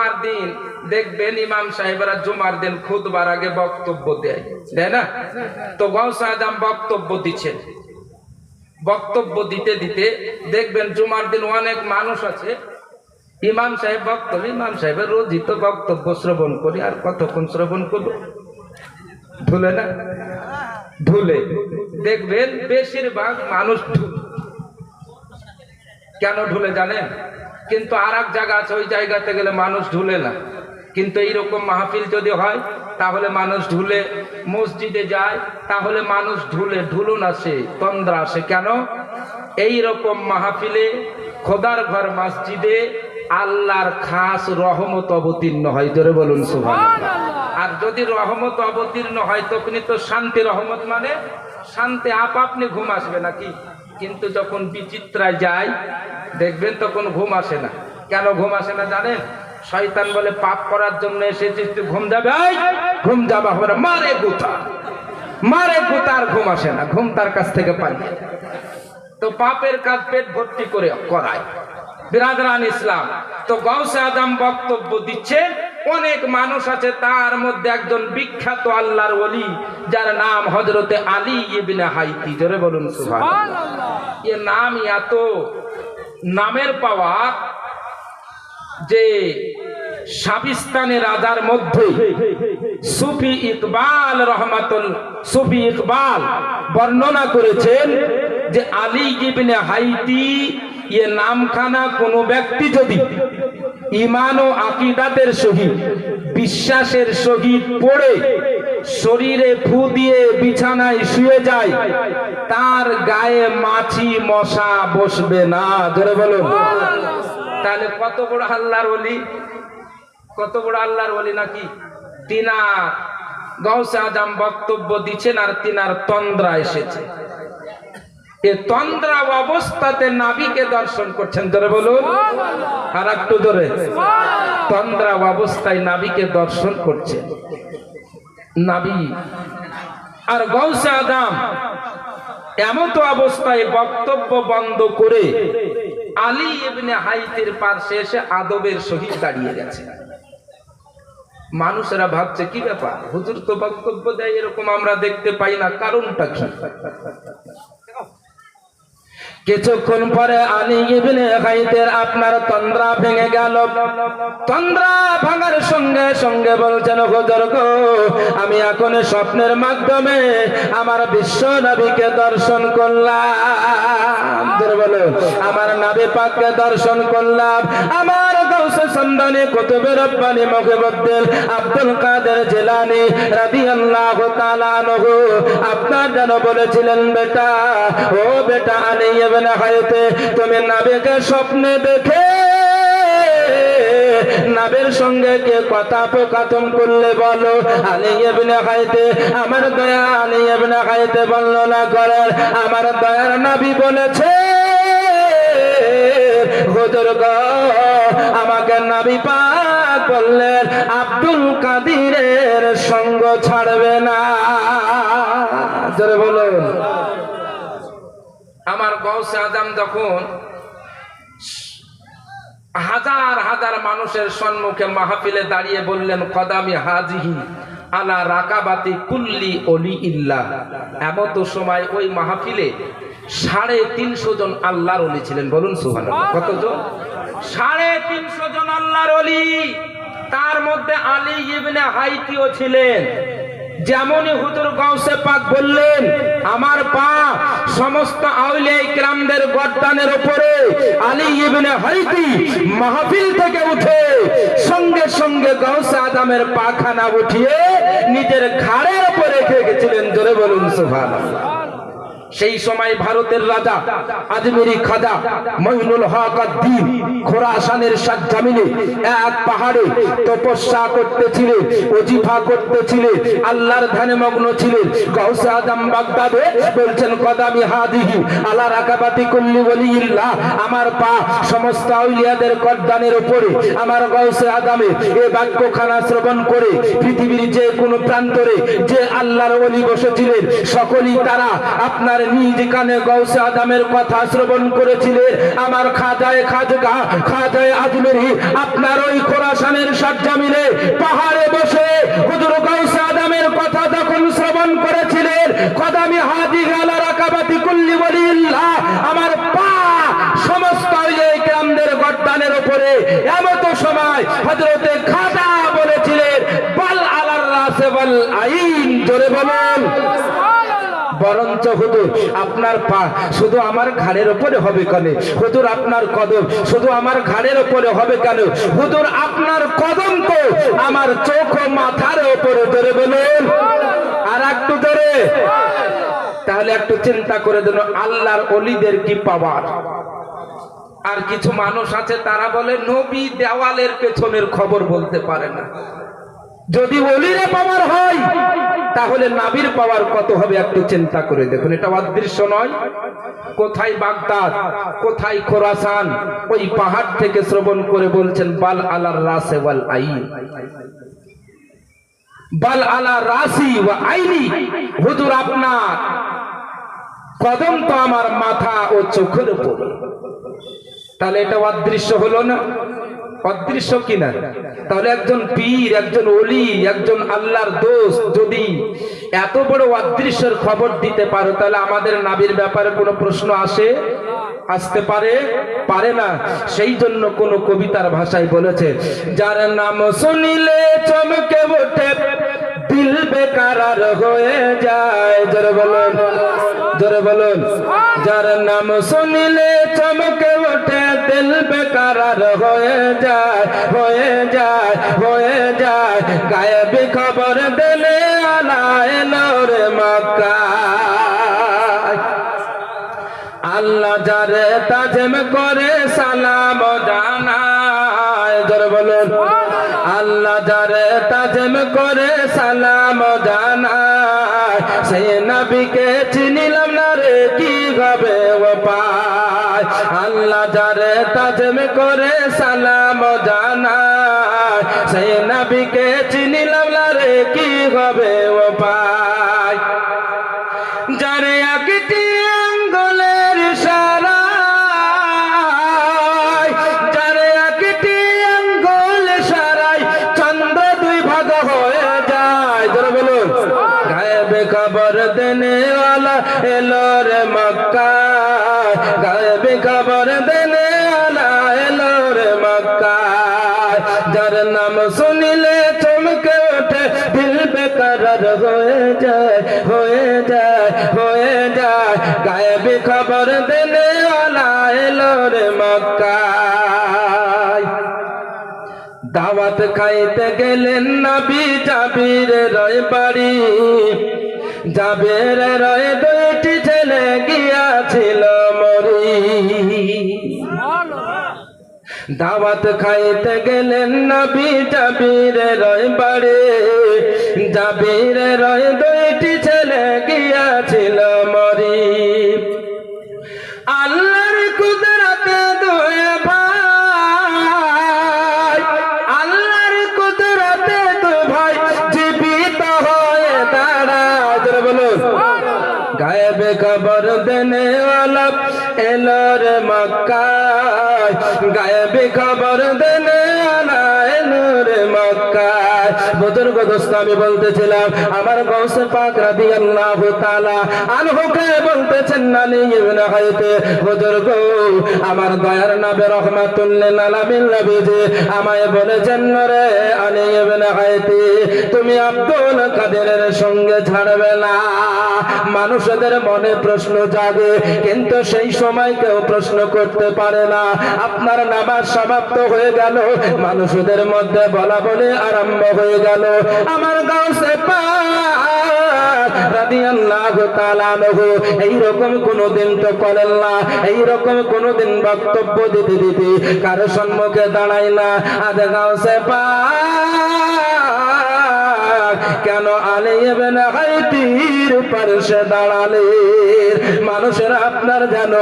জুমার দিন দেখবেন ইমাম সাহেবরা জুমার দিন খুতবার আগে বক্তব্য দেয় না? তো গাউসে আজম বক্তব্য দিচ্ছেন, বক্তব্য দিতে দিতে দেখবেন জুমার দিন অনেক মানুষ আছে, ইমাম সাহেব বক্তব্য, ইমাম সাহেবের রোজই তো বক্তব্য শ্রবণ করি, আর কতক্ষণ শ্রবণ করবো, ধুলে না ধুলে দেখবেন বেশিরভাগ মানুষ কেন ঢুলে জানেন? কিন্তু আর এক জায়গা আছে, ওই জায়গাতে গেলে মানুষ ঢুলে না, কিন্তু এইরকম মাহফিল যদি হয় তাহলে মানুষ ঢুলে, মসজিদে যায় তাহলে মানুষ ঢুলে, ঢুলুন আসে, তন্দ্রা আসে। কেন? এইরকম মাহফিলে খোদার ঘর মসজিদে আল্লাহর খাস রহমত অবতীর্ণ হয়, জোরে বলুন সুবহানাল্লাহ। আর যদি রহমত অবতীর্ণ হয় তখনই তো শান্তি, রহমত মানে শান্তি, আপনি ঘুম আসবে নাকি? কিন্তু যখন বিচিত্রায় যায় দেখবেন তখন ঘুম আসে না। কেন ঘুম আসে না জানেন? শয়তান বলে পাপ করার জন্য এসেছিস তুই, ঘুম যাবে, ঘুম যাবা হবে, মারে গুতা, মারে গুতার ঘুম আসে না, ঘুম তার কাছ থেকে পাই। তো পাপের কাজ পেট ভর্তি করে করায়। বিরাদরান ইসলাম, তো গাউসে আজম বক্তব্য দিচ্ছেন, অনেক মানুষ আছে, তার মধ্যে একজন বিখ্যাত আল্লাহর ওলি যার নাম হযরতে আলী ইবনে হাইতি, জোরে বলুন সুবহানাল্লাহ। এর নাম এত নামের পাওয়া যে শাবিস্তানের রাজার মধ্যে সুফি ইকবাল সুফি ইকবাল বর্ণনা করেছেন যে আলী ইবনে হাইতি এ নামখানা কোন ব্যক্তি যদি ঈমান ও আকীদাতের সহিত, বিশ্বাসের সহিত পড়ে শরীরে ফু দিয়ে বিছানায় শুয়ে যায়, তার গায়ে মাছি মশা বসবে না, জোরে বলুন। তাহলে কত বড় আল্লাহর ওলি, কত বড় আল্লাহর ওলি নাকি? তিনার গাউসে আজম বক্তব্য দিচ্ছেন আর তিনার তন্দ্রা এসেছে, এ তন্দ্রা অবস্থাতে নাবিকে দর্শন করছেন, ধরে বলুন আর একটু ধরে, তন্দ্রা অবস্থায় নাবিকে দর্শন করছেন নাবি। আর গাউসে আজম এমন তো অবস্থায় বক্তব্য বন্ধ করে আলী ইবনে হাইতির পাশে এসে আদবের সহিত দাঁড়িয়ে গেছে। মানুষেরা ভাবছে কি ব্যাপার, হুজুর তো বক্তব্য দেয়, এরকম আমরা দেখতে পাই না, কারণটা কি? কিছুক্ষণ পরে আলী ইবনে হাইতের আপনার তন্দ্রা ভেঙে গেল। তন্দ্রা ভাঙার সঙ্গে সঙ্গে বলছেন, হুজুর গো, আমি এখন স্বপ্নের মাধ্যমে আমার বিশ্ব নবীকে দর্শন করলাম, বলো আমার নবী পাককে দর্শন করলাম। আমার গাউসে সন্দানি কুতুবে রব্বানি মুহিবুদ্দিন আব্দুল কাদের জিলানী রাদিয়াল্লাহু তাআলা আনহু আপনার যেন বলেছিলেন, বেটা, ও বেটা আলী ইবনে হাইতে, তুমি নবীকে স্বপ্নে দেখে নবীর সঙ্গে কে কথোপকথন করলে বলো। আলী ইবনে হাইতে, আমার দয়া আলী ইবনে হাইতে বর্ণনা করেন, আমার দয়ার নবী বলেছে, হুজুর গো, আমাকে নবী পাক বললেন আব্দুল কাদিরের সঙ্গ ছাড়বে না, জোরে বলুন। আমার গাউসে আজম যখন হাজার হাজার মানুষের সম্মুখে মাহফিলে দাঁড়িয়ে বললেন, কদামি হাজিহি আলা রাকাবাতি কুল্লি ওলি ইল্লাহ, এমত সময় ওই মাহফিলে 350 জন আল্লাহর ওলি ছিলেন, বলুন সুবহানাল্লাহ। কতজন? 350 জন আল্লাহর ওলি। তার মধ্যে আলী ইবনে হাইতিও ছিলেন। যেমনই হুজুর গাউসে পাক বললেন, আমার পা সমস্ত আউলিয়া ইকরামদের গর্দানের উপরে, আলী ইবনে হাইতি মাহফিল থেকে উঠে সঙ্গে সঙ্গে গাউসে আজমের পাখানা উঠিয়ে নিজের ঘাড়ের উপরে রেখে গেছিলেন, জোরে বলুন সুবহানাল্লাহ। সেই সময় ভারতের রাজা আজমেরি খাজা মঈনুল হক আদ-দ্বীন খোরাসানের সাতজামিনে এক পাহাড়ে তপস্যা করতেছিলেন, ওজিফা করতেছিলেন, আল্লাহর ধ্যানে মগ্ন ছিলেন। গাউসে আজম বাগদাদে বলছেন, কদামি হাদিহি আলা রাকাবাতি কুল্লি ওলিইল্লাহ, আমার পা সমস্ত আউলিয়াদের গর্দানের উপরে। আমার গাউসে আজমে এই বাক্যখানা শ্রবণ করে পৃথিবীর যে কোনো প্রান্তরে যে আল্লাহর ওলি বসেছিলেন, সকলেই তারা আপনার নিজ কানে গাউসে আজমের কথা শ্রবণ করেছিলেন। আমার খাজায়ে খাজগা খাজায়ে আজমেরি আপনার ওই খোরাসানের নয়, হযরতে খাজা বলেছিলেন বাল আলার রাসে ওয়াল আইন। জোরে বলুন। বরঞ্চ হুজুর আপনার পা শুধু আমার ঘাড়ের উপরে হবে কেন? হুজুর আপনার কদম শুধু আমার ঘাড়ের উপরে হবে কেন? হুজুর আপনার কদম তো আমার চোখ ও মাথার উপরে। জোরে বলুন। আর একটু জোরে। তাহলে একটু চিন্তা করে দেন আল্লাহর ওলিদের কি পাওয়ার। আর কিছু মানুষ আছে তারা বলে নবী দেওয়ালের পেছনের খবর বলতে পারে না। যদি ওলিরে পাওয়ার হয় তাহলে নবীর পাওয়ার কত হবে একটু চিন্তা করে দেখুন। এটা অদৃশ্য নয়। কোথায় বাগদাদ, কোথায় খোরাসান, ওই পাহাড় থেকে শ্রবণ করে বলছেন বাল আলার রাসে ওয়াল আইন। বাল আলা রাসি ওয়া আইনি। হুজুর আপনার কদম তো আমার মাথা ও চোখের উপর। তাহলে এটা অদৃশ্য হলো না? অদৃশ্য কিনা? তাহলে একজন পীর, একজন ওলি, একজন আল্লাহর দোস্ত যদি এত বড় অদৃশ্যের খবর দিতে পারো, তাহলে আমাদের নবীর ব্যাপারে কোনো প্রশ্ন আসতে পারে? পারে না। সেই জন্য কোন কবিতার ভাষায় বলেছে যার নাম শুনিলে চমকে ওঠে দিল বেকারার হয়ে যায়। জোরে বলুন, জোরে বলুন। যার নাম শুনিলে চমকে ওঠে দিল বেকারার হয়ে যায়, হয়ে যায়, হয়ে যায়। গায়েবী খবর দিলে আলা এলো রে মক্কা। আল্লাহ যারে তাজিম করে সালাম জানায়। জোরে বলুন। আল্লাহ যারে তাজিম করে সালাম জানায়, সেই নবীকে চিনিলাম না রে কি হবে ও পায়। আল্লাহ যারে তাজিম করে সালাম জানায়, সেই নবীকে চিনিলাম না রে কি হবে ও পায়। যারে একটি আঙ্গুলের ইশারায়, যারে একটি আঙ্গুল ইশারায় চন্দ্র দুই ভাগ হয়ে যায়। জোরে বলুন। গায়েবে খবর দেনে ওয়ালা এলো রে মক্কা। গায়েবে খবর দেনে ওয়ালা এলো রে মক্কা। যার নাম শুনিলে চমকে ওঠে দিল বেকারার হয়ে যায়, হয়ে যায়, হয়ে যায়। গায়েবী খবর দেনে ওয়ালা এলো রে মক্কা। দাওয়াত খাইতে গেলেন নবী জাবিরের রয় বাড়ি। জাবিরের রয় দুইটি ছেলে গিয়াছিল মরি। দাওয়াত খাইতে গেলেন নবী জাবিরের রয় বাড়ি। জাবিরের রয় দুইটি ছেলে গিয়াছিল মরি। আল্লাহর কুদরতে দুই ভাই, আল্লাহর কুদরতে দুই ভাই জীবিত হয়ে দাঁড়ায়। জোরে বলুন। গায়েবে খবর দেনে ওয়ালা এলো রে মক্কা। গায়েবে খবর দেনে ওয়ালা এলো রে মক্কা। বুজুর্গ দোস্ত আমি বলতেছিলাম আমার গাউসে পাক রাদিয়াল্লাহু তাআলা আনহুকে বলতেছেন আলী ইবনে হাইতে, বুজুর্গ আমার দয়ার নবী রহমাতুল লিল আলামিন নবীজি আমায় বলেছেন রে আলী ইবনে হাইতে তুমি আব্দুল কাদেরের সঙ্গে ছাড়বে না। মানুষদের মনে প্রশ্ন জাগে কিন্তু সেই সময় কেউ প্রশ্ন করতে পারে না। আপনার নামাজ সমাপ্ত হয়ে গেল, মানুষদের মধ্যে বলা বলে আরম্ভ হয়ে গেল। আমার গাউসে পাক রাদিয়াল্লাহু তাআলা আনহু এইরকম কোনদিন তো করেন না, এইরকম কোনদিন বক্তব্য দিতে দিতে কারো সম্মুখে দাঁড়ায় না। আজ গাউসে পাক কেন আলী ইবনে হাইতির পাশে দাঁড়ালেন? মানুষেরা আপনার যেন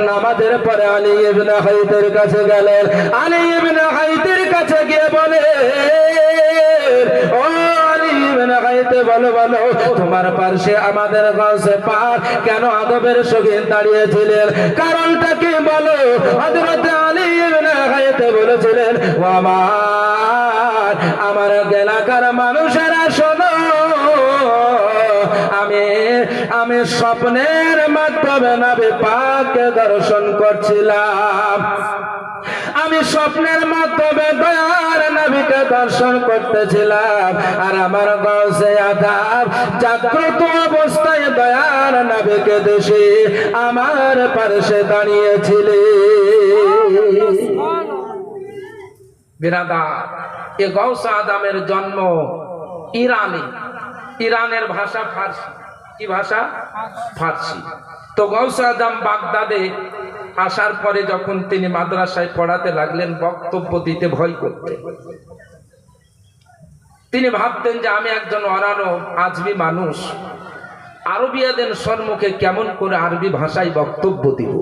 নামাজের পরে আলী ইবনে হাইতির কাছে গেলেন। আলী ইবনে হাইতির কাছে গিয়ে বলে ও আলী ইবনে হাইতে বলো বলো তোমার পাশে আমাদের গাউসে পাক কেন আদবের সঙ্গে দাঁড়িয়েছিলেন? কারণটা কি বলো? হযরত আলী ইবনে হাইতে বলেছিলেন ও আমার এলাকার মানুষেরা শোনো, আমি স্বপ্নের মাধ্যমে নবী পাককে দর্শন করছিলাম। আমি স্বপ্নের মাধ্যমে দয়ার নবীকে দর্শন করতেছিলাম, আর আমার গাউসে আদম জাগ্রত অবস্থায় দয়ার নবীকে দেখে আমার পাশে দাঁড়িয়েছিলেন। বিরাদার, এ গাউসে আদমের জন্ম ইরানে, ইরানের ভাষা ফার্সি। কি ভাষা? ফার্সি। তো গাউসে আদম বাগদাদে আসার পরে যখন তিনি মাদ্রাসায় পড়াতে লাগলেন, বক্তব্য দিতে ভয় করতেন। তিনি ভাবতেন যে আমি একজন অনারব আজমি মানুষ, আরবিয়াদের সম্মুখে কেমন করে আরবি ভাষায় বক্তব্য দিব।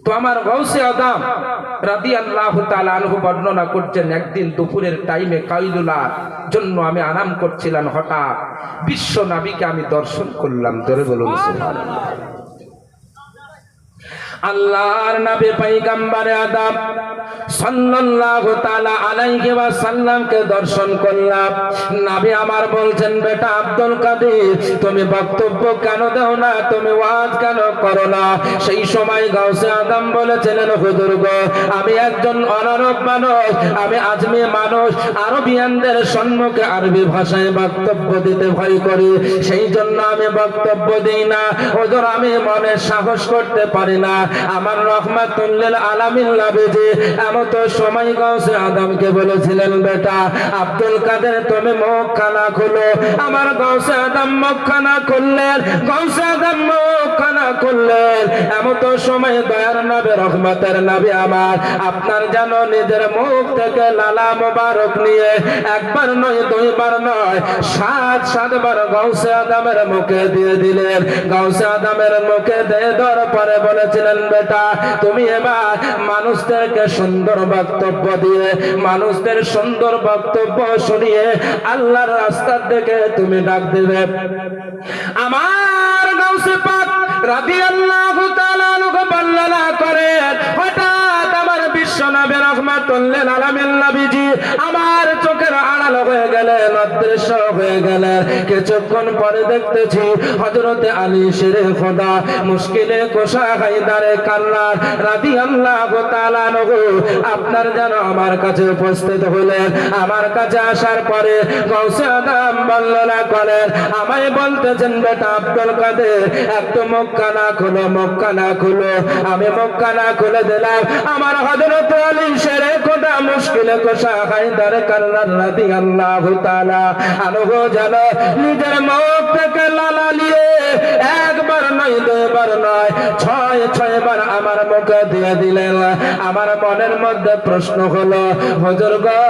তো আমার গাউসে আদম রাদিয়াল্লাহু তাআলা আনহু বর্ণনা করছেন, একদিন দুপুরের টাইমে কাইলুলার জন্য আমি আরাম করছিলাম, হঠাৎ বিশ্ব নবীকে আমি দর্শন করলাম। ধরে বলুন সুবহানাল্লাহ। আল্লাহর নবী পয়গম্বর আদম সাল্লাল্লাহু তাআলা আলাইহি ওয়াসাল্লামকে দর্শন করলাম। নবী আমার বলছেন, বেটা আব্দুল কাদের, তুমি বক্তব্য কেন দাও না, তুমি ওয়াজ কেন করো না? সেই সময় গাউসে আদম বলেছিলেন, হুজুর গো, আমি একজন অনারব মানুষ, আমি আজমি মানুষ, আরবিয়ানদের সম্মুখে আরবি ভাষায় বক্তব্য দিতে ভয় করি, সেই জন্য আমি বক্তব্য দিই না। হুজুর, আমি মনে সাহস করতে পারি না। আমার রহমাতুল লিল আলামিন নবীজি এমন তো সময় গাউসে আদমকে বলেছিলেন, বেটা আব্দুল কাদের, তুমি মুখখানা খুলো। আমার গাউসে আদম মুখখানা খুললেন, গাউসে আদম মুখখানা খুললেন। এমন তো সময় দয়ার নবী, রহমতের নবী আমার, আপনার যেন নিজের মুখ থেকে লালা মোবারক নিয়ে একবার নয়, দুইবার নয়, 7বার গাউসে আদমের মুখে দিয়ে দিলেন। গাউসে আদমের মুখে দিয়ে দেওয়ার পরে বলেছিলেন, বেটা তুমি এবার মানুষদেরকে সুন্দর বক্তব্য দিয়ে, মানুষদের সুন্দর বক্তব্য শুনিয়ে আল্লাহর রাস্তার দিকে তুমি ডাক দেবে। আমার গাউসে পাক রাদিয়াল্লাহু তাআলা আনহু বর্ণনা করেন, হঠাৎ আমার বিশ্ব নবী রহমাতুল লিল আলামিন নবীজি আমার চোখের আড়াল হয়ে গেলেন, অদৃশ্য হয়ে গেলেন। কিছুক্ষণ পরে দেখতেছি হযরতে আলী শেরে খোদা মুশকিলে কোশা হায়দারে কাল্লার রাদিয়াল্লাহু তাআলা আনহু আপনার যেন আমার কাছে উপস্থিত হলেন। আমার কাছে আসার পরে গাউসে আদম বর্ণনা করেন, আমায় বলতেছেন, বেটা আব্দুল কাদের, একটু মুখখানা খুলো, মুখখানা খুলো। আমি মুখখানা খুলে দিলাম। আমার হযরত আলী শেরে খোদা মুশকিলে কোশা হায়দারে কাল্লার রাদিয়াল্লাহু তাআলা আনহু যেন নিজের মুখ থেকে লালা নিয়ে একবার নয়, দুইবার নয়, 6বার আমার মুখে দিয়ে দিলেন। আমার মনের মধ্যে প্রশ্ন হলো, হুজুর গো,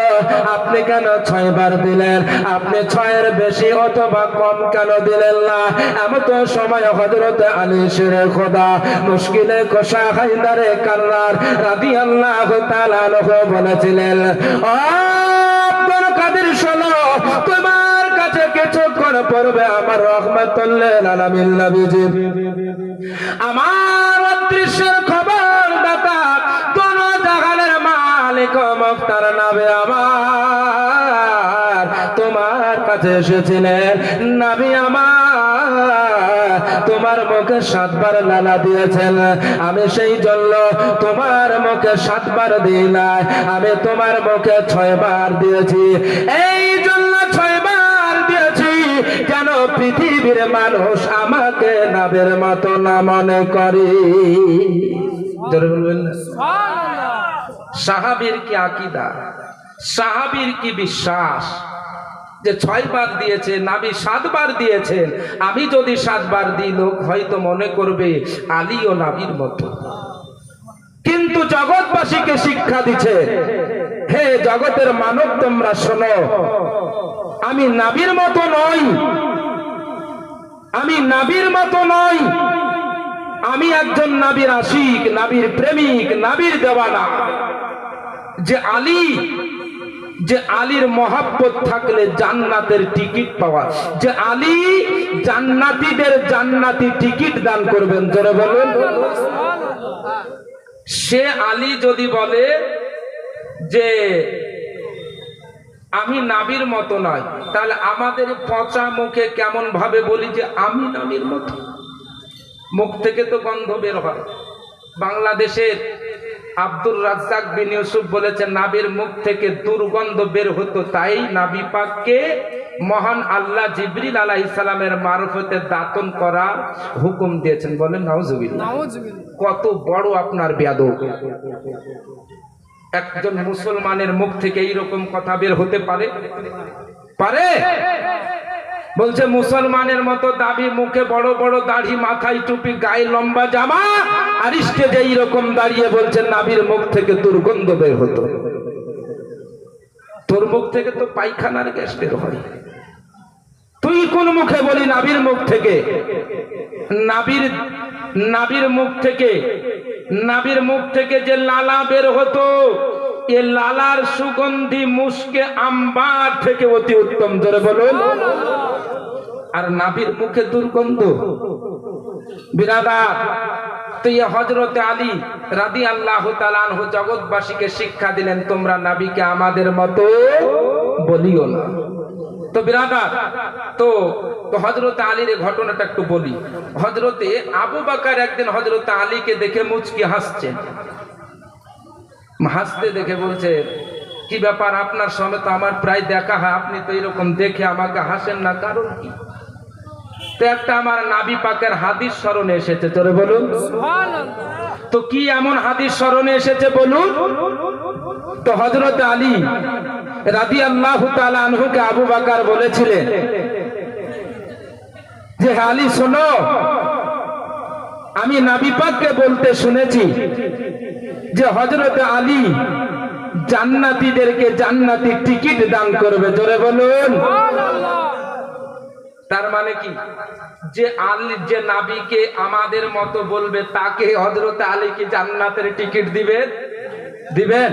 আপনি কেন 6বার দিলেন? আপনি 6-এর বেশি অথবা কম কেন দিলেন না? এমন তো সময় হযরত আলী শেরে খোদা মুশকিলে কোশা হায়দারে কাল্লার রাদিয়াল্লাহু তাআলা আনহু বলেছিলেন, ও আব্দুল কাদের, শোনো, তোমার কাছে কিছুক্ষণ পড়বে আমার রহমাতুল লিল আলামিন নবীজি, আমার অদৃশ্যের খবর দাতা, কোন জাহানের মালিক মুখতার নবী আমার তোমার কাছে এসেছিলেন। নবী আমার তোমার মুখে 7বার লালা দিয়েছেন, আমি সেই জন্য তোমার মুখে 7বার দিই নাই, আমি তোমার মুখে 6বার দিয়েছি। এই জন্য 6বার দিয়েছি যেন পৃথিবীর মানুষ আমাকে নবীর মতো না মনে করে। জোরে বলবেন না? সাহাবীর কি আকীদা, সাহাবীর কি বিশ্বাস যে 6বার দিয়েছে, নবী 7বার দিয়েছেন। আমি যদি 7বার দিই, লোক হয়তো মনে করবে আলী ও নবীর মতো। কিন্তু জগৎবাসীকে শিক্ষা দিচ্ছে, হে জগতের মানব, তোমরা শোনো, আমি নবীর মতো নই, আমি নবীর মতো নই, আমি একজন নবীর আশিক, নবীর প্রেমিক, নবীর দেওয়ানা। যে আলীর মহাব্বত থাকলে জান্নাতের টিকিট পাওয়া, যে আলী জান্নাতীদের জান্নাতি টিকিট দান করবেন। জোরে বলুন। সে আলী যদি বলে যে আমি নবীর মতো নয়, তাহলে আমাদের পচা মুখে কেমন ভাবে বলি যে আমি নবীর মতো? মুখ থেকে তো গন্ধ বের হয়। বাংলাদেশের আব্দুর রাজ্জাক বিন ইউসুফ বলেছেন নাবির মুখ থেকে দুর্গন্ধ বের হতো, তাই নাবি পাককে মহান আল্লাহ জিবরিল আলাইহিস সালামের মারফতে দাতন করার হুকুম দিয়েছেন। বলেন নাউজুবিল্লাহ। কত বড় আপনার বেয়াদব! একজন মুসলমানের মুখ থেকে এইরকম কথা বের হতে পারে? বলছে মুসলমানের মতো দাবি, মুখে বড় বড় দাড়ি, মাথায় টুপি, গায়ে লম্বা জামা, আর স্টেজে এইরকম দাঁড়িয়ে বলছেন নাবির মুখ থেকে দুর্গন্ধ বের হতো। তোর মুখ থেকে তো পায়খানার গ্যাস বের হয়, তুই কোন মুখে বলি নাবির মুখ থেকে? নাবির মুখ থেকে যে লালা বের হতো, এ লালার সুগন্ধি মুস্কে আম্বার থেকে অতি উত্তম। জোরে বলুন। আর নাবির মুখে দুর্গন্ধ! বিরাদার, তো হযরতে আলী রাদিয়াল্লাহু তাআলা আনহু জগৎবাসীকে শিক্ষা দিলেন, তোমরা নবীকে আমাদের মতো বলিও না। তো বিরাদার, তো হযরতে আলীর ঘটনাটা একটু বলি। হযরতে আবু বকর একদিন হযরতে আলীকে দেখে মুচকি হাসছেন। হাসতে দেখে বলছে, কি ব্যাপার, আপনার সঙ্গে তো আমার প্রায় দেখা হয়, আপনি তো এরকম দেখে আমাকে হাসেন না, কারণ কি? তো একটা আমার নবী পাকের হাদিস স্মরণে এসেছে। তোরে বলুন সুবহানাল্লাহ। তো কি এমন হাদিস স্মরণে এসেছে বলুন? তো হযরত আলী রাদিয়াল্লাহু তাআলা আনহুকে আবু বকর বলেছিলেন যে, আলী শোনো, আমি নবী পাককে বলতে শুনেছি যে হযরত আলী জান্নাতীদেরকে জান্নাতি টিকিট দান করবে। জোরে বলুন সুবহানাল্লাহ। তার মানে কি, যে আলী, যে নবীকে আমাদের মতো বলবে, তাকে হযরত আলী কি জান্নাতের টিকিট দিবেন?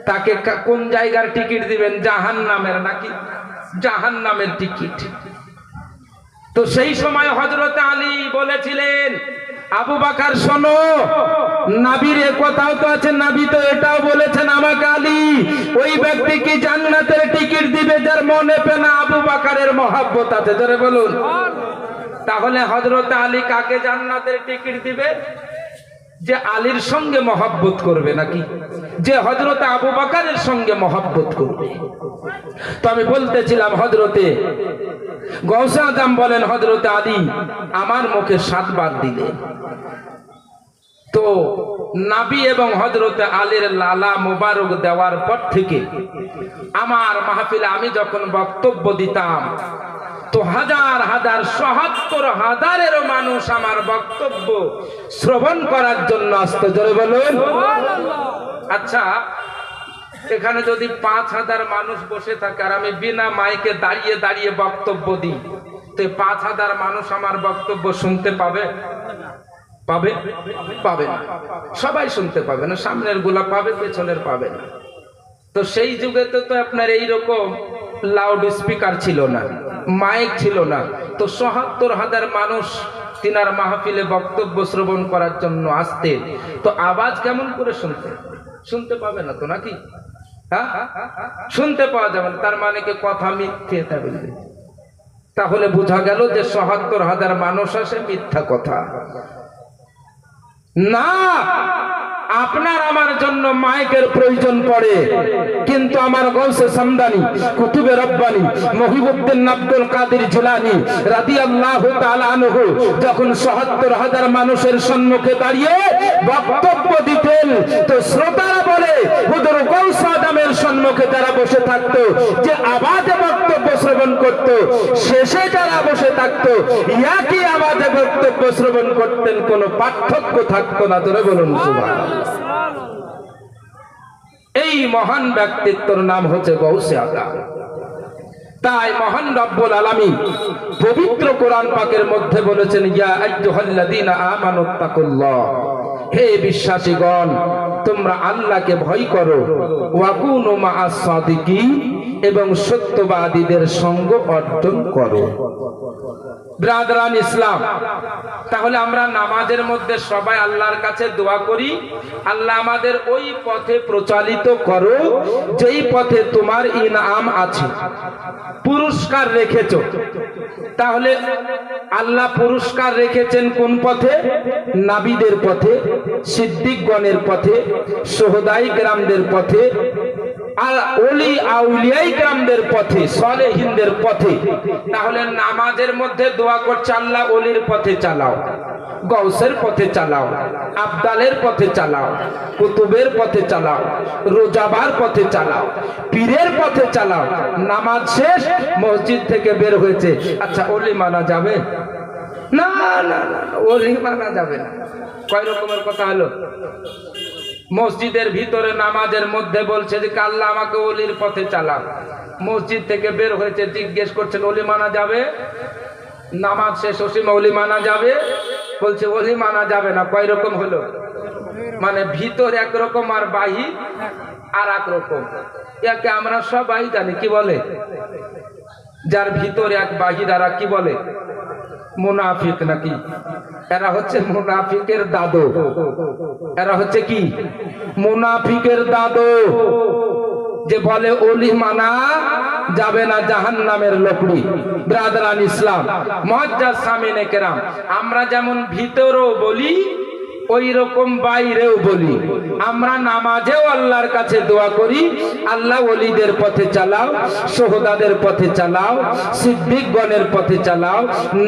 তাকে কোন জায়গার টিকিট দিবেন? জাহান্নামের, নাকি জাহান্নামের টিকিট। তো সেই সময় হযরত আলী বলেছিলেন, আবু বকর শোনো, নবীর কথাও তো আছে, নবী তো এটাও বলেছেন আমাকে, আলী ওই ব্যক্তিকে জান্নাতের টিকিট দিবে যার মনে পেনা আবু বকরের মহব্বত আছে। জোরে বলুন। তাহলে হযরত আলী কাকে জান্নাতের টিকিট দিবে? যে আলীর সঙ্গে মহব্বত করবে, নাকি যে হযরত আবু বকরের সঙ্গে মহব্বত করবে? তো আমি বলতেছিলাম, হযরতে গৌসে আজম বলেন, হযরত আলী আমার মুখে 7 বার দিলেন। তো নবী এবং হযরত আলীর লালা মুবারক দেওয়ার পর থেকে আমার মাহফিলে আমি যখন বক্তব্য দিতাম, তো হাজার হাজার ৭৭,০০০-এরও মানুষ আমার বক্তব্য শ্রবণ করার জন্য আসতো। জোরে বলুন সুবহানাল্লাহ। আচ্ছা, এখানে যদি ৫,০০০ মানুষ বসে থাকে আর আমি বিনা মাইকে দাঁড়িয়ে দাঁড়িয়ে বক্তব্য দিই, তো ৫,০০০ মানুষ আমার বক্তব্য শুনতে পাবে? পাবে না। সবাই শুনতে পাবে না, সামনের গুলা পাবে, পেছনের পাবে না। তো সেই যুগে তো আপনার এইরকম লাউড স্পিকার ছিল না, মাইক ছিল না। তো ৭৭,০০০ মানুষ তিনার মাহফিলে বক্তব্য শ্রবণ করার জন্য আসতেন। তো আওয়াজ কেমন করে শুনতে পাবে না তো, নাকি? হ্যাঁ, শুনতে পাওয়া যাবে না। তার মানে কি কথা মিথ্যে? তাহলে বোঝা গেল যে ৭৭,০০০ মানুষ আসে, মিথ্যা কথা না। আপনার আমার জন্য মাইকের প্রয়োজন পড়ে, কিন্তু আমার গৌসে সামদানি, কুতুবে রব্বানি, মহিবুদ্দিন আব্দুল কাদের জিলানী রাদিয়াল্লাহু তাআলা আনহু যখন ৭৭,০০০ মানুষের সম্মুখে দাঁড়িয়ে বক্তব্য দিতেন, তো শ্রোতারা বলে, হুজুর গৌসে আজমের সম্মুখে যারা বসে থাকতো, যে আওয়াজে বক্তব্য শ্রবণ করত, শেষে যারা বসে থাকতো একই আওয়াজে বক্তব্য শ্রবণ করতেন, কোনো পার্থক্য থাকতো না। ধরে বলুন সুবহানাল্লাহ। এই মহান ব্যক্তিত্বের নাম হচ্ছে গৌসে আজম। তাই মহান রব্বুল আলামিন পবিত্র কোরআন পাকের মধ্যে বলেছেন, ইয়া আইয়ুহাল্লাযীনা আমানুত্তাকুল্লাহ, হে বিশ্বাসীগণ তোমরা আল্লাহকে ভয় করো, ওয়া কুনু মা'আস সাদিকিন, এবং সত্যবাদীদের সঙ্গ অর্জন করো। ব্রাদারান ইসলাম, তাহলে আমরা নামাজের মধ্যে সবাই আল্লাহর কাছে দোয়া করি, আল্লাহ আমাদের ওই পথে প্রচালিত করো যেই পথে তোমার ইনাম আছে, পুরস্কার রেখেছো। তাহলে আল্লাহ পুরস্কার রেখেছেন কোন পথে? নাবিদের পথে, সিদ্দিকগণের পথে, সোহদাই গ্রামদের পথে, আর ওলি আউলিয়াই গ্রামদের পথে, সালেহিনদের পথে। তাহলে নামাজের মধ্যে দোয়া করছে আল্লাহ ওলির পথে চালাও, গৌসের পথে চালাও, আবদালের পথে চালাও, কুতুবের পথে চালাও, রোজাবার পথে চালাও, পীরের পথে চালাও। নামাজ শেষ, মসজিদ থেকে বের হয়েছে, আচ্ছা ওলি মানা যাবে? না না না, ওলি মানা যাবে না। কয় রকমের কথা হলো? মসজিদের ভিতরে নামাজের মধ্যে বলছে যে আল্লাহ আমাকে ওলির পথে চালাও, মসজিদ থেকে বের হয়েছে, জিজ্ঞেস করছেন ওলি মানা যাবে? নামাজ শেষ, ওসিমা ওলি মানা যাবে? বলছে ওলি মানা যাবে না। কয় রকম হলো? মানে ভিতর একরকম আর বাহির আর এক রকম। একে আমরা সবাই জানি, কি বলে? যার ভিতর এক বাহির আর কি বলে? মুনাফিক নাকি? এরা হচ্ছে মুনাফিকের দাদু। এরা হচ্ছে কি? মুনাফিকের দাদু, যে বলে ওলি মানা যাবে না, জাহান্নামের লোকড়ি। ব্রাদারান ইসলাম, মুআজ্জাজ সামিনে কেরাম, আমরা যেমন ভিতরেও বলি ওই রকম বাইরেও বলি। আমরা নামাজেও আল্লাহর কাছে দোয়া করি, আল্লাহ ওলিদের পথে চালাও, সোহদাদের পথে চালাও, সিদ্দিকগণের পথে চালাও,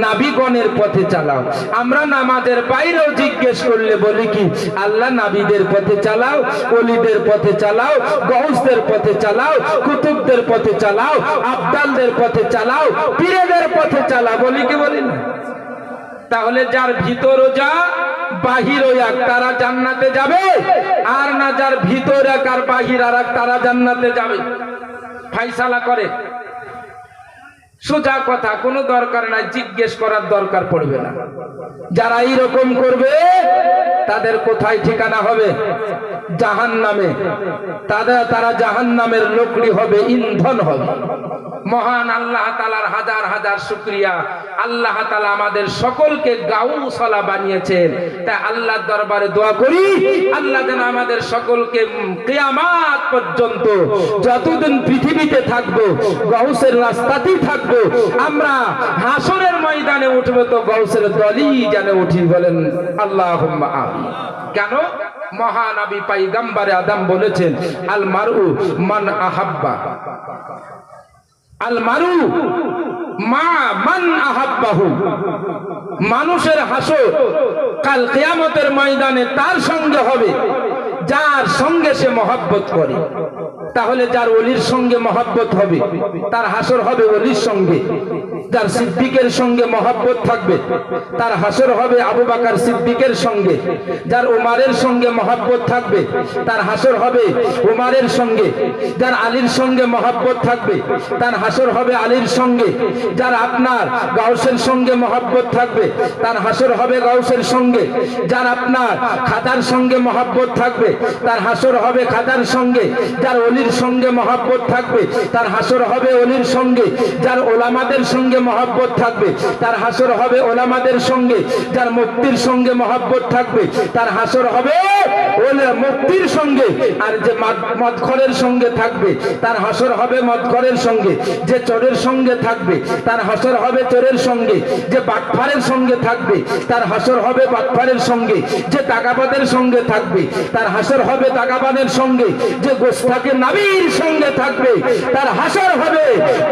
নাবিগণের পথে চালাও। আমরা নামাজের বাইরেও জিজ্ঞেস করলে বলি কি? আল্লাহ নাবিদের পথে চালাও, ওলিদের পথে চালাও, গৌসদের পথে চালাও, কুতুবদের পথে চালাও, আবদালদের পথে চালাও, পীরেদের পথে চালাও। বলি কি বলি না? তাহলে যার ভিতরও যা বাহিরও এক, তারা জান্নাতে যাবে, আর না যার ভিতর এক আর বাহির আর এক, তারা জান্নাতে যাবে। ফাইসালা করে, সোজা কথা, কোনো দরকার নাই, জিজ্ঞেস করার দরকার পড়বে না। যারা এইরকম করবে তাদের কোথায় ঠিকানা হবে? জাহান্নামে। তারা জাহান্নামের লোকড়ি হবে, ইন্ধন হবে। মহান আল্লাহ তাআলার হাজার হাজার শুকরিয়া, আল্লাহ তাআলা আমাদের সকলকে গাউসালা বানিয়েছেন। তাই আল্লাহর দরবারে দোয়া করি, আল্লাহ যেন আমাদের সকলকে কিয়ামত পর্যন্ত যতদিন পৃথিবীতে থাকবো গাউসের রাস্তাতেই থাকবো। আমরা হাসরের ময়দানে উঠবো তো গাউসের দলই যেন উঠি। বলেন আল্লাহুম্মা আমিন। কেন? মহানবী পয়গম্বরে আদম বলেছেন, আল মারউ মান আহাব্বা, আল মারু মা মান আহাব্বাহু। মানুষের হাসর কাল কিয়ামতের ময়দানে তার সঙ্গে হবে যার সঙ্গে সে মহব্বত করে। তাহলে যার ওলির সঙ্গে মহব্বত হবে তার হাসর হবে ওলির সঙ্গে। যার সিদ্দিকের সঙ্গে মহব্বত থাকবে তার হাসর হবে আবু বকর সিদ্দিকের সঙ্গে। যার উমারের সঙ্গে মহব্বত থাকবে তার হাসর হবে উমারের সঙ্গে। যার আলীর সঙ্গে মহব্বত থাকবে তার হাসর হবে আলীর সঙ্গে। যার আপনার গাউসের সঙ্গে মহব্বত থাকবে তার হাসর হবে গাউসের সঙ্গে। যার আপনার খাদার সঙ্গে মহব্বত থাকবে তার হাসর হবে খাদার সঙ্গে। যার ওলির সঙ্গে মহব্বত থাকবে তার হাসর হবে ওলির সঙ্গে। যার ওলামাদের সঙ্গে মহব্বত থাকবে তার হাসর হবে ওলামাদের সঙ্গে। যার মুফতির সঙ্গে মহব্বত থাকবে তার হাসর হবে মুফতির সঙ্গে। আর যে মদখরের সঙ্গে থাকবে তার হাসর হবে মদখরের সঙ্গে। যে চোরের সঙ্গে থাকবে তার হাসর হবে চোরের সঙ্গে। যে বাটফারের সঙ্গে থাকবে তার হাসর হবে বাটফারের সঙ্গে। যে টাকাবাদের সঙ্গে থাকবে তার হাসর হবে টাকাবাদের সঙ্গে। যে গোস্তাকে নাবির সঙ্গে থাকবে তার হাসর হবে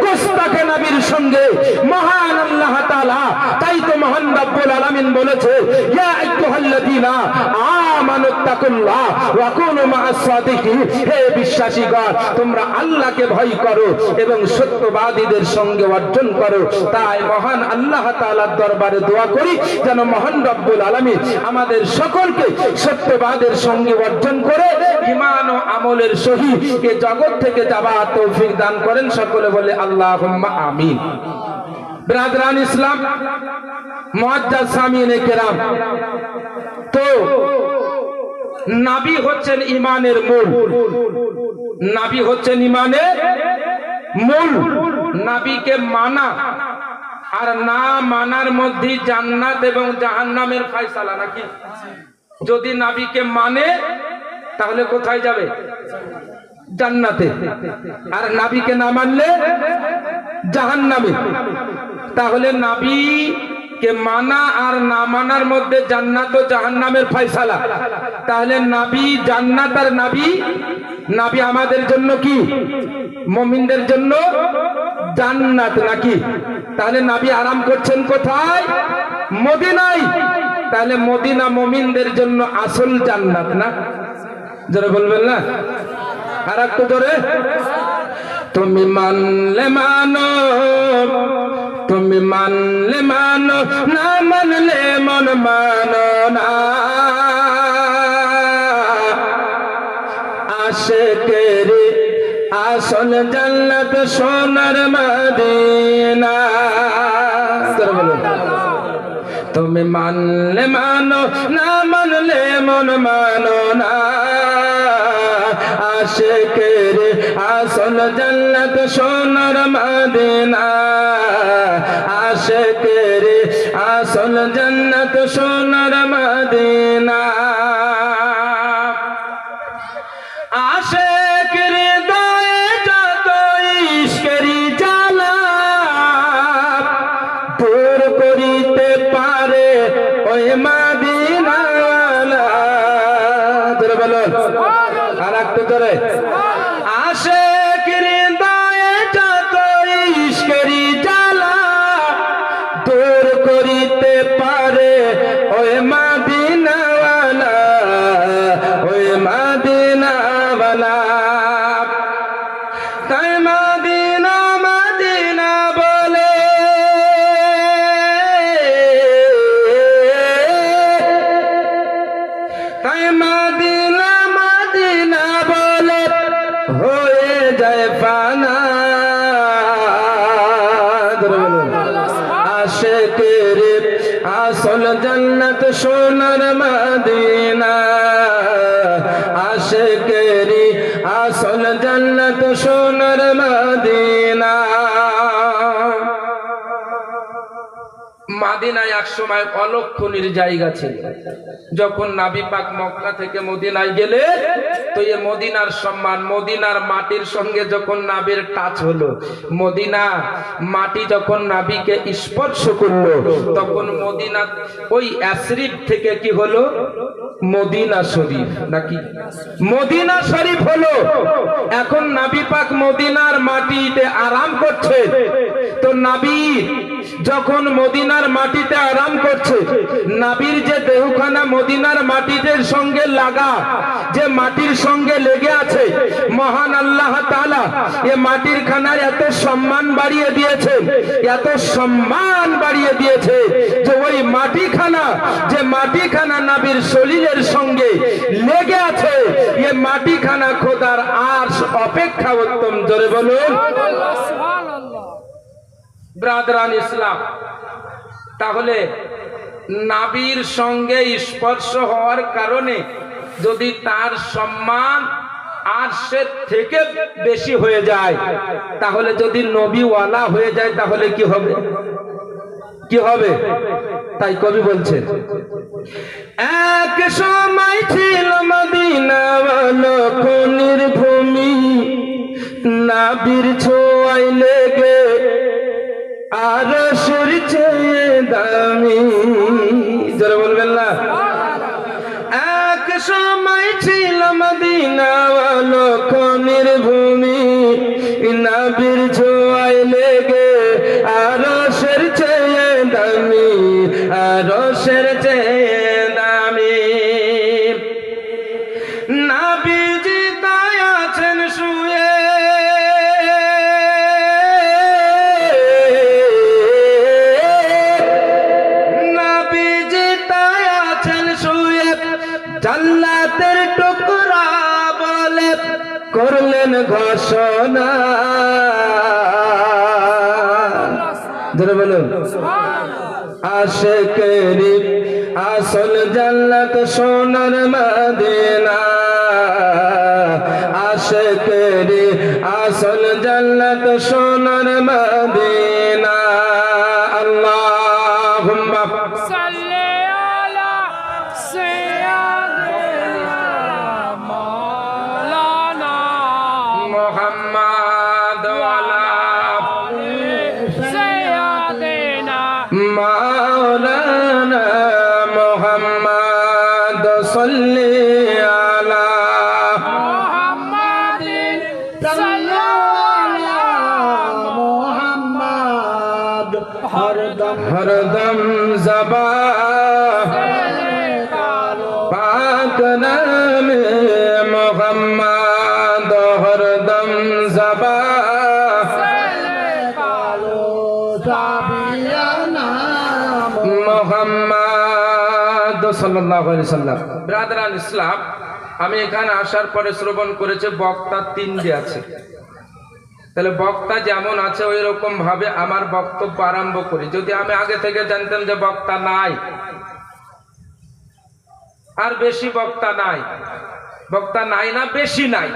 গোস্তাকে নাবির সঙ্গে। মহান আল্লাহ তাআলা তাই তো মহান রব্বুল আলামিন বলেছে, ইয়া আইয়ুহাল্লাযীনা আমানুত্তাকুল্লাহ ওয়া কুনু মা'আস সাদিকিন। হে বিশ্বাসীগণ, তোমরা আল্লাহকে ভয় করো এবং সত্যবাদীদের সঙ্গে অর্জন করো। তাই মহান আল্লাহ তাআলার দরবারে দোয়া করি যেন মহান রব্বুল আলামিন আমাদের সকলকে সত্যবাদের সঙ্গে অর্জন করে ঈমান ও আমলের সহিত এই জগৎ থেকে যাবার তৌফিক দান করেন। সকলে বলে আল্লাহুম্মা আমিন। ব্রাদারান ইসলাম, মুআজ্জাজ সামিনে কেরাম, তো নবী হচ্ছেন ঈমানের মূল। নবী হচ্ছেন ঈমানের মূল। নবীকে মানা আর না মানার মধ্যে জান্নাত এবং জাহান্নামের ফয়সালা নাকি? যদি নবীকে মানে তাহলে কোথায় যাবে? জান্নাতে। আর নবীকে না মানলে জাহান্নামে। তাহলে নবীকে মানা আর না মানার মধ্যে জান্নাত ও জাহান্নামের ফয়সালা। তাহলে নবী জান্নাত আর নবী আমাদের জন্য কি? মুমিনদের জন্য জান্নাত নাকি? তাহলে নবী আরাম করছেন কোথায়? মদিনায়। তাহলে মদিনা মুমিনদের জন্য আসল জান্নাত না? জোরে বলবেন না? আর একটু জোরে। তুমি মানলে মানো, তুমি মানলে মানো, না মানলে মন মানো না। আশিকের আসল জান্নাত সোনার মদিনা। তুমি মানলে মানো, না মানলে মন মানো না। আশিকের আসল জান্নাত সোনার মদিনা। আশিকের আসল জান্নাত সোনার মদিনা। আশিকের হৃদয়ে যত ইশকের জ্বালা দূর করিতে পারে ওই মদিনাওয়ালা। জোরে বলো, আর একটু জোরে। আশিকের হৃদয়ে যত ইশকের জ্বালা দূর করিতে পারে ওই মদিনাওয়ালা, ওই মদিনাওয়ালা। তাই মদিনা মদিনা বলে তাই মদিনা মদিনা বলে হয়ে যায় ফানা। আশিকের আসল জান্নাত সোনার মদিনা। আশিকের আসল জান্নাত সোনার মদিনা। মদিনায় এক সময় অলক্ষণীর জায়গা ছিল। যখন নবী পাক মক্কা থেকে মদিনায় গেলে তো এই মদিনার সম্মান, মদিনার মাটির সঙ্গে যখন নবীর টাচ হলো, মদিনা মাটি যখন নবীকে স্পর্শ করলো, তখন মদিনা ওই ইয়াসরিব থেকে কি হলো? মদিনা শরীফ নাকি? মদিনা শরীফ হলো। এখন নবী পাক মদিনার মাটিতে আরাম করছে। তো নবী যখন মদিনার মাটিতে আরাম করছে, নবীর যে দেহখানা মদিনার মাটির সঙ্গে লাগা, যে মাটির সঙ্গে লেগে আছে, মহান আল্লাহ তাআলা এ মাটির খানার এত সম্মান বাড়িয়ে দিয়েছে, এত সম্মান বাড়িয়ে দিয়েছে যে ওই মাটিখানা, যে মাটিখানা নবীর শরীরের সঙ্গে লেগে আছে, এ মাটিখানা খোদার আরশ অপেক্ষা উত্তম। জোরে বলুন ব্রাদারান ইসলাম। তাহলে নবীর সঙ্গে স্পর্শ হওয়ার কারণে যদি তার সম্মান আরশের থেকে বেশি হয়ে যায়, তাহলে যদি নবীওয়ালা হয়ে যায় তাহলে কি হবে? কি হবে? তাই কবি বলছেন, এক সময় ছিল মদিনা অলক্ষণীর ভূমি, নবীর ছোঁয়ায় লেগে আরশের চেয়ে দামি। জোরে বলবেন না? এক সময় ছিল মদিনা অলক্ষণীর ভূমি, নবীর ছোঁয়ায় লেগে আরশের চেয়ে দামি, আরশের চেয়ে দামি। নবীজি তাই আছেন শুয়ে, নবীজি তাই আছেন শুয়ে, জান্নাতের টুকরা বলে করলেন ঘোষণা। জোরে বলুন। আশিকের আসল জান্নাত সোনার মদিনা। আশিকের আসল জান্নাত সোনার মদিনা। সাল্লি আলা মুহাম্মাদিন সাল্লাল্লাহু মুহাম্মাদ হরদম জবা পাক নামে মোহাম্মদ হরদম জবা মোহাম্মদ সাল্লাল্লাহু আলাইহি সাল্লাম। ব্রাদারান ইসলাম, আমি এখানে আসার পরে শ্রবণ করেছে বক্তা তিনটে আছে। তাহলে বক্তা যেমন আছে ওই রকম ভাবে আমার বক্তব্য আরম্ভ করি। যদি আমি আগে থেকে জানতাম যে বক্তা নাই, আর বেশি বক্তা নাই, বক্তা নাই না বেশি নাই,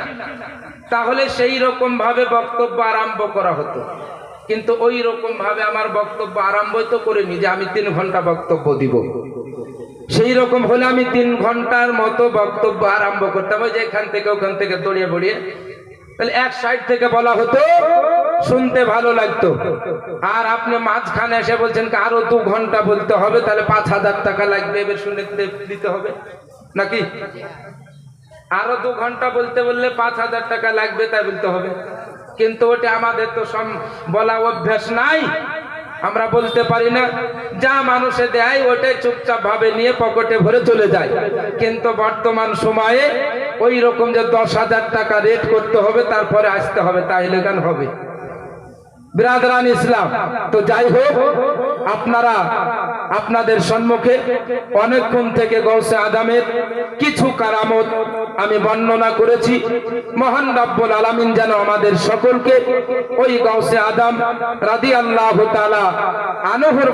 তাহলে সেই রকম ভাবে বক্তব্য আরম্ভ করা হতো। কিন্তু ওই রকম ভাবে আমার বক্তব্য আরম্ভই তো করিনি যে আমি 3 ঘন্টা বক্তব্য দিব। সেই রকম হলে আমি 3 ঘন্টার মতো বক্তব্য আরম্ভ করতাম, ওই যে এখান থেকে ওখান থেকে দড়িয়ে বড়িয়ে। তাহলে এক সাইড থেকে বলা হতো, শুনতে ভালো লাগতো। আর আপনি মাঝখানে এসে বলছেন আরো 2 ঘন্টা বলতে হবে, তাহলে 5,000 টাকা লাগবে, এবার শুনে দিতে হবে নাকি? আরো 2 ঘন্টা বলতে বললে 5,000 টাকা লাগবে, তাই বলতে হবে। কিন্তু ওটা আমাদের তো বলা অভ্যাস নাই, আমরা বলতে পারি না। যা মানুষে দেয় ওটাই চুপচাপ ভাবে নিয়ে পকেটে ভরে চলে যায়। কিন্তু বর্তমান সময়ে ওই রকম যে 10,000 টাকা রেট করতে হবে, তারপরে আসতে হবে, তাইলে গান হবে। ব্রাদারান ইসলাম, তো যাই হোক, আপনারা আপনাদের সম্মুখে অনেকক্ষণ থেকে গৌসে আদমের কিছু কারামত আমি বর্ণনা করেছি। মহান রব্বুল আলামিন যেন আমাদের সকলকে ওই গৌসে আদম রাদিয়াল্লাহু তাআলা আনহুর